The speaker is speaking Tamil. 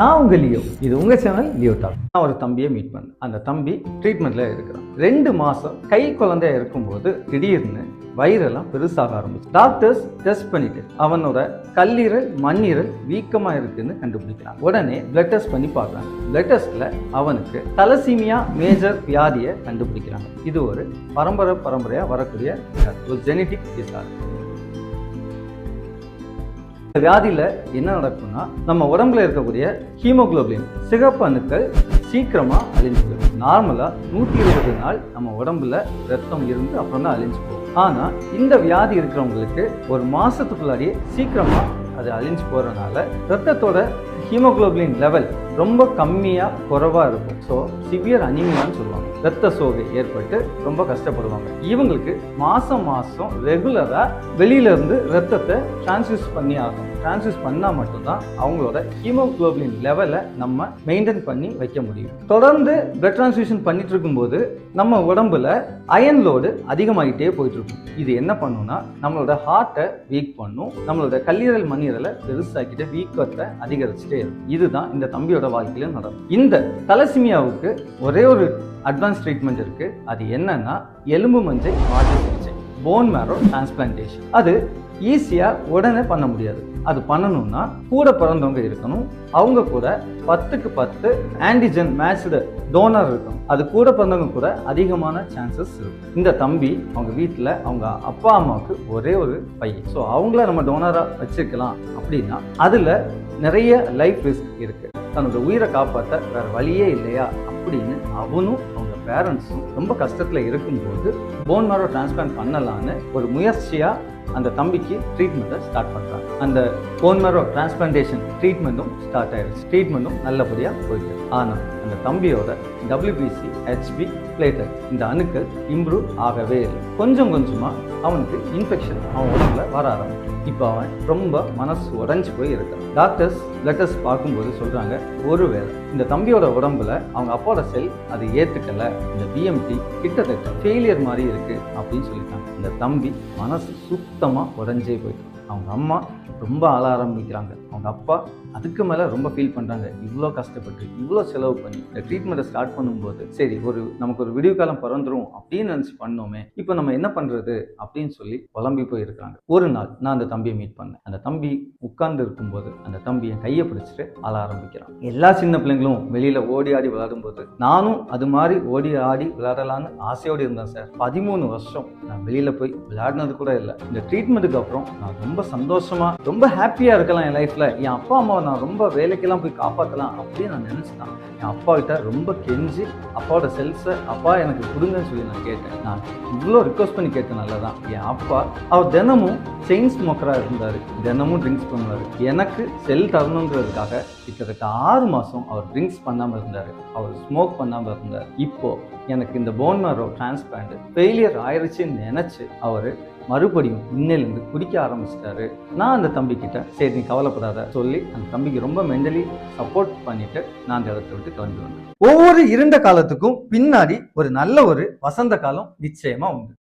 நான் உங்க லியோ, இது உங்க சேனல் லியோ டாக். நான் ஒரு தம்பியை மீட் பண்ணேன். அந்த தம்பி ட்ரீட்மெண்ட்ல இருக்கிறான். 2 மாசம் கை குழந்தையா இருக்கும்போது திடீர்னு வயிறெல்லாம் பெருசாக ஆரம்பிச்சு. டாக்டர்ஸ் டெஸ்ட் பண்ணிட்டு அவனோட கல்லீரல் மண்ணீரல் வீக்கமா இருக்குன்னு கண்டுபிடிக்கிறான். உடனே பிளட் டெஸ்ட் பண்ணி பார்க்கறாங்க. பிளட் டெஸ்ட்ல அவனுக்கு தலசீமியா மேஜர் வியாதியை கண்டுபிடிக்கிறாங்க. இது ஒரு பரம்பரையா வரக்கூடிய ஒரு ஜெனடிக் டிசார்டர். இந்த வியாதியில என்ன நடக்கும்னா, நம்ம உடம்புல இருக்கக்கூடிய ஹீமோகுளோபின் சிகப்பு அணுக்கள் சீக்கிரமா அழிஞ்சு போயிடும். நார்மலா 120 நாள் நம்ம உடம்புல ரத்தம் இருந்து அப்புறம் தான் அழிஞ்சு போகும். ஆனா இந்த வியாதி இருக்கிறவங்களுக்கு ஒரு மாசத்துக்குள்ளாரியே சீக்கிரமா அது அழிஞ்சு போறதுனால ரத்தத்தோட ஹீமோகுளோபின் லெவல் ரொம்ப குறைவா இருக்கும். ஸோ சிவியர் அனீமியான்னு சொல்லுவாங்க. ரத்த சோகை ஏற்பட்டு ரொம்ப கஷ்டப்படுவாங்க. இவங்களுக்கு மாசம் ரெகுலரா வெளியில இருந்து ரத்தத்தை டிரான்ஸ்ஃபியூஸ் பண்ணி ஆகும். டிரான்ஸ்ஃபியூஸ் பண்ணா மட்டும்தான் அவங்களோட ஹீமோகுளோபின் லெவலை நம்ம மெயின்டைன் பண்ணி வைக்க முடியும். தொடர்ந்து பிளட் டிரான்ஸ்ஃபியூஷன் பண்ணிட்டு இருக்கும்போது நம்ம உடம்புல அயன் லோடு அதிகமாகிட்டே போயிட்டு இருக்கும். இது என்ன பண்ணும்னா, நம்மளோட ஹார்ட்டை வீக் பண்ணும், நம்மளோட கல்லீரல் மண்ணீரலை பெருசாக்கிட்டு வீக்கத்தை அதிகரிச்சுட்டே இருக்கும். இதுதான் இந்த தம்பியோட வாழ்க்கையில நடக்கும். இந்த தலசீமியாவுக்கு ஒரே ஒரு அட்வான்ஸ் ட்ரீட்மெண்ட் இருக்கு. அது என்னன்னா, எலும்பு மஞ்சை மாற்று சிகிச்சை, போன் மேரோ டிரான்ஸ்பிளான்டேஷன். அது ஈஸியா உடனே பண்ண முடியாது. அது பண்ணணும்னா கூட பிறந்தவங்க இருக்கணும். அவங்க கூட 10க்கு 10 ஆன்டிஜன் மேட்ச்டு டோனர் இருக்கணும். அது கூட பிறந்தவங்க கூட அதிகமான சான்சஸ் இருக்கும். இந்த தம்பி அவங்க வீட்டில் அவங்க அப்பா அம்மாவுக்கு ஒரே ஒரு பையன். ஸோ அவங்கள நம்ம டோனரா வச்சிருக்கலாம் அப்படின்னா அதுல நிறைய லைஃப் ரிஸ்க் இருக்கு. தன்னோட உயிரை காப்பாற்ற வேற வழியே இல்லையா அப்படின்னு அவனும் அவங்க பேரண்ட்ஸும் ரொம்ப கஷ்டத்துல இருக்கும்போது போன் மேரோ டிரான்ஸ்பிளான்ட் பண்ணலான்னு ஒரு முயற்சியா அந்த தம்பிக்கு ட்ரீட்மெண்ட்டை ஸ்டார்ட் பண்ணுறாங்க. அந்த போன் மேரோ டிரான்ஸ்பிளான்டேஷன் ட்ரீட்மெண்ட்டும் ஸ்டார்ட் ஆயிடுச்சு. ட்ரீட்மெண்ட்டும் நல்லபடியாக போயிட்டு. ஆனால் அந்த தம்பியோட WBC, HB, பிளேட்லெட் இந்த அணுக்கள் இம்ப்ரூவ் ஆகவே இல்லை. கொஞ்சம் கொஞ்சமாக அவனுக்கு இன்ஃபெக்ஷன் அவன் உடம்புல வர ஆரம்பிக்கும். இப்போ அவன் ரொம்ப மனசு உடைஞ்சு போய் இருக்கான். டாக்டர்ஸ் பிளட் டெஸ்ட் பார்க்கும்போது சொல்கிறாங்க, ஒருவேளை இந்த தம்பியோட உடம்புல அவங்க அப்பாவோட செல் அது ஏற்றுக்கல, இந்த BMT கிட்டத்தட்ட ஃபெயிலியர் மாதிரி இருக்கு அப்படின்னு சொல்லிட்டாங்க. இந்த தம்பி மனசு சுத்தமாக உடஞ்சே போயிட்டு. அவங்க அம்மா ரொம்ப அழ ஆரம்பிக்கிறாங்க. அவங்க அப்பா அதுக்கு மேலே ரொம்ப ஃபீல் பண்ணுறாங்க. இவ்வளோ கஷ்டப்பட்டு இவ்வளோ செலவு பண்ணி இந்த ட்ரீட்மெண்ட்டை ஸ்டார்ட் பண்ணும்போது சரி நமக்கு ஒரு விடிவு காலம் பிறந்துரும் அப்படின்னு நினச்சி பண்ணோமே, இப்போ நம்ம என்ன பண்ணுறது அப்படின்னு சொல்லி புலம்பி போய் இருக்கிறாங்க. ஒரு நாள் நான் அந்த தம்பியை மீட் பண்ணேன். அந்த தம்பி உட்கார்ந்து இருக்கும்போது அந்த தம்பி என் கையை பிடிச்சிட்டு அழ ஆரம்பிக்கிறான். எல்லா சின்ன பிள்ளைங்களும் வெளியில் ஓடி ஆடி விளையாடும் போது நானும் அது மாதிரி ஓடி ஆடி விளையாடலான்னு ஆசையோடு இருந்தேன் சார். 13 வருஷம் நான் வெளியில் போய் விளையாடினது கூட இல்லை. இந்த ட்ரீட்மெண்ட்டுக்கு அப்புறம் நான் ரொம்ப சந்தோஷமா ரொம்ப ஹாப்பியாக இருக்கலாம். என் லைஃப்பில் என் அப்பா அம்மாவை நான் ரொம்ப வேலைக்கெல்லாம் போய் காப்பாற்றலாம் அப்படின்னு நான் நினச்சிட்டேன். என் அப்பா கிட்ட ரொம்ப கெஞ்சி அப்பாவோட செல்ஸை அப்பா எனக்கு கொடுங்கன்னு சொல்லி நான் கேட்டேன். நான் இவ்வளோ ரிக்வஸ்ட் பண்ணி கேட்டனால தான் என் அப்பா அவர் தினமும் செயின் ஸ்மோக்கராக இருந்தார், தினமும் ட்ரிங்க்ஸ் பண்ணுவார். எனக்கு செல் தரணுன்றதுக்காக கிட்டத்தட்ட 6 மாதம் அவர் ட்ரிங்க்ஸ் பண்ணாமல் இருந்தார், அவர் ஸ்மோக் பண்ணாமல் இருந்தார். இப்போ எனக்கு இந்த போன் மேரோ டிரான்ஸ்பிளான்ட் ஃபெயிலியர் ஆயிடுச்சுன்னு நினச்சி அவர் மறுபடியும் இன்னிலிருந்து குடிக்க ஆரம்பிச்சிட்டாரு. நான் அந்த தம்பி கிட்ட சரி நீ கவலைப்படாத சொல்லி அந்த தம்பிக்கு ரொம்ப மென்டலி சப்போர்ட் பண்ணிட்டு நான் அந்த இடத்த விட்டு கிளம்பி வந்தேன். ஒவ்வொரு இருண்ட காலத்துக்கும் பின்னாடி ஒரு நல்ல ஒரு வசந்த காலம் நிச்சயமா உண்டு.